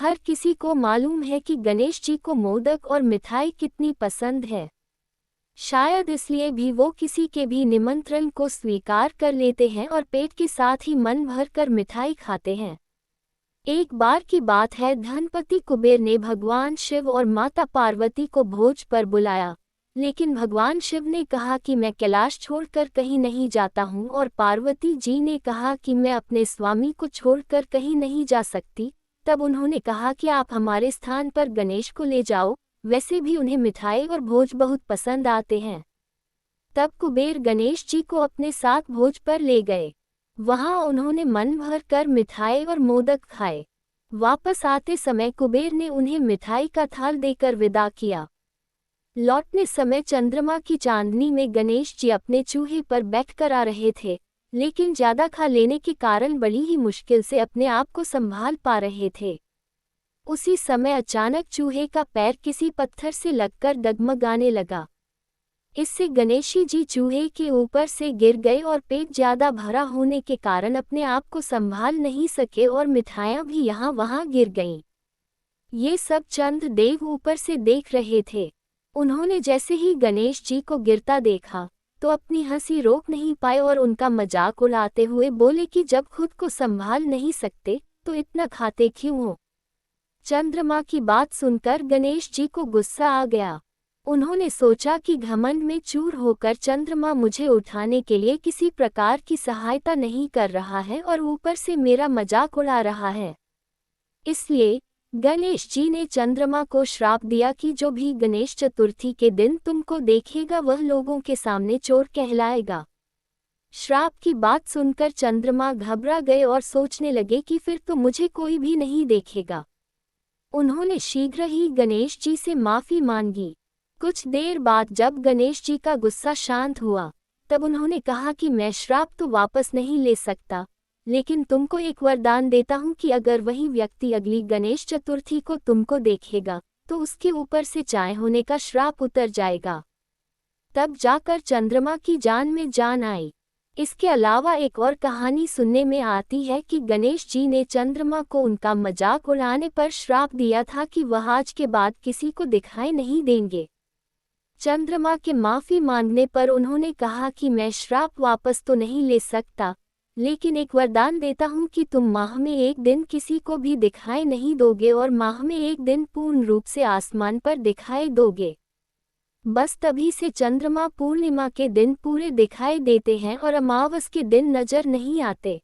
हर किसी को मालूम है कि गणेश जी को मोदक और मिठाई कितनी पसंद है। शायद इसलिए भी वो किसी के भी निमंत्रण को स्वीकार कर लेते हैं और पेट के साथ ही मन भर कर मिठाई खाते हैं। एक बार की बात है, धनपति कुबेर ने भगवान शिव और माता पार्वती को भोज पर बुलाया, लेकिन भगवान शिव ने कहा कि मैं कैलाश छोड़कर कहीं नहीं जाता हूँ और पार्वती जी ने कहा कि मैं अपने स्वामी को छोड़कर कहीं नहीं जा सकती। तब उन्होंने कहा कि आप हमारे स्थान पर गणेश को ले जाओ, वैसे भी उन्हें मिठाई और भोज बहुत पसंद आते हैं। तब कुबेर गणेश जी को अपने साथ भोज पर ले गए। वहां उन्होंने मन भर कर मिठाई और मोदक खाए। वापस आते समय कुबेर ने उन्हें मिठाई का थाल देकर विदा किया। लौटने समय चंद्रमा की चांदनी में गणेश जी अपने चूहे पर बैठकर आ रहे थे, लेकिन ज्यादा खा लेने के कारण बड़ी ही मुश्किल से अपने आप को संभाल पा रहे थे। उसी समय अचानक चूहे का पैर किसी पत्थर से लगकर डगमगाने लगा। इससे गणेशी जी चूहे के ऊपर से गिर गए और पेट ज्यादा भरा होने के कारण अपने आप को संभाल नहीं सके और मिठाइयाँ भी यहाँ वहाँ गिर गईं। ये सब चंद्र देव ऊपर से देख रहे थे। उन्होंने जैसे ही गणेश जी को गिरता देखा तो अपनी हंसी रोक नहीं पाए और उनका मजाक उड़ाते हुए बोले कि जब खुद को संभाल नहीं सकते तो इतना खाते क्यों हो। चंद्रमा की बात सुनकर गणेश जी को गुस्सा आ गया। उन्होंने सोचा कि घमंड में चूर होकर चंद्रमा मुझे उठाने के लिए किसी प्रकार की सहायता नहीं कर रहा है और ऊपर से मेरा मजाक उड़ा रहा है। इसलिए गणेश जी ने चंद्रमा को श्राप दिया कि जो भी गणेश चतुर्थी के दिन तुमको देखेगा वह लोगों के सामने चोर कहलाएगा। श्राप की बात सुनकर चंद्रमा घबरा गए और सोचने लगे कि फिर तो मुझे कोई भी नहीं देखेगा। उन्होंने शीघ्र ही गणेश जी से माफी मांगी। कुछ देर बाद जब गणेश जी का गुस्सा शांत हुआ तब उन्होंने कहा कि मैं श्राप तो वापस नहीं ले सकता, लेकिन तुमको एक वरदान देता हूँ कि अगर वही व्यक्ति अगली गणेश चतुर्थी को तुमको देखेगा तो उसके ऊपर से चाय होने का श्राप उतर जाएगा। तब जाकर चंद्रमा की जान में जान आई। इसके अलावा एक और कहानी सुनने में आती है कि गणेश जी ने चंद्रमा को उनका मजाक उड़ाने पर श्राप दिया था कि वह आज के बाद किसी को दिखाई नहीं देंगे। चंद्रमा के माफी मांगने पर उन्होंने कहा कि मैं श्राप वापस तो नहीं ले सकता, लेकिन एक वरदान देता हूँ कि तुम माह में एक दिन किसी को भी दिखाई नहीं दोगे और माह में एक दिन पूर्ण रूप से आसमान पर दिखाई दोगे। बस तभी से चंद्रमा पूर्णिमा के दिन पूरे दिखाई देते हैं और अमावस के दिन नजर नहीं आते।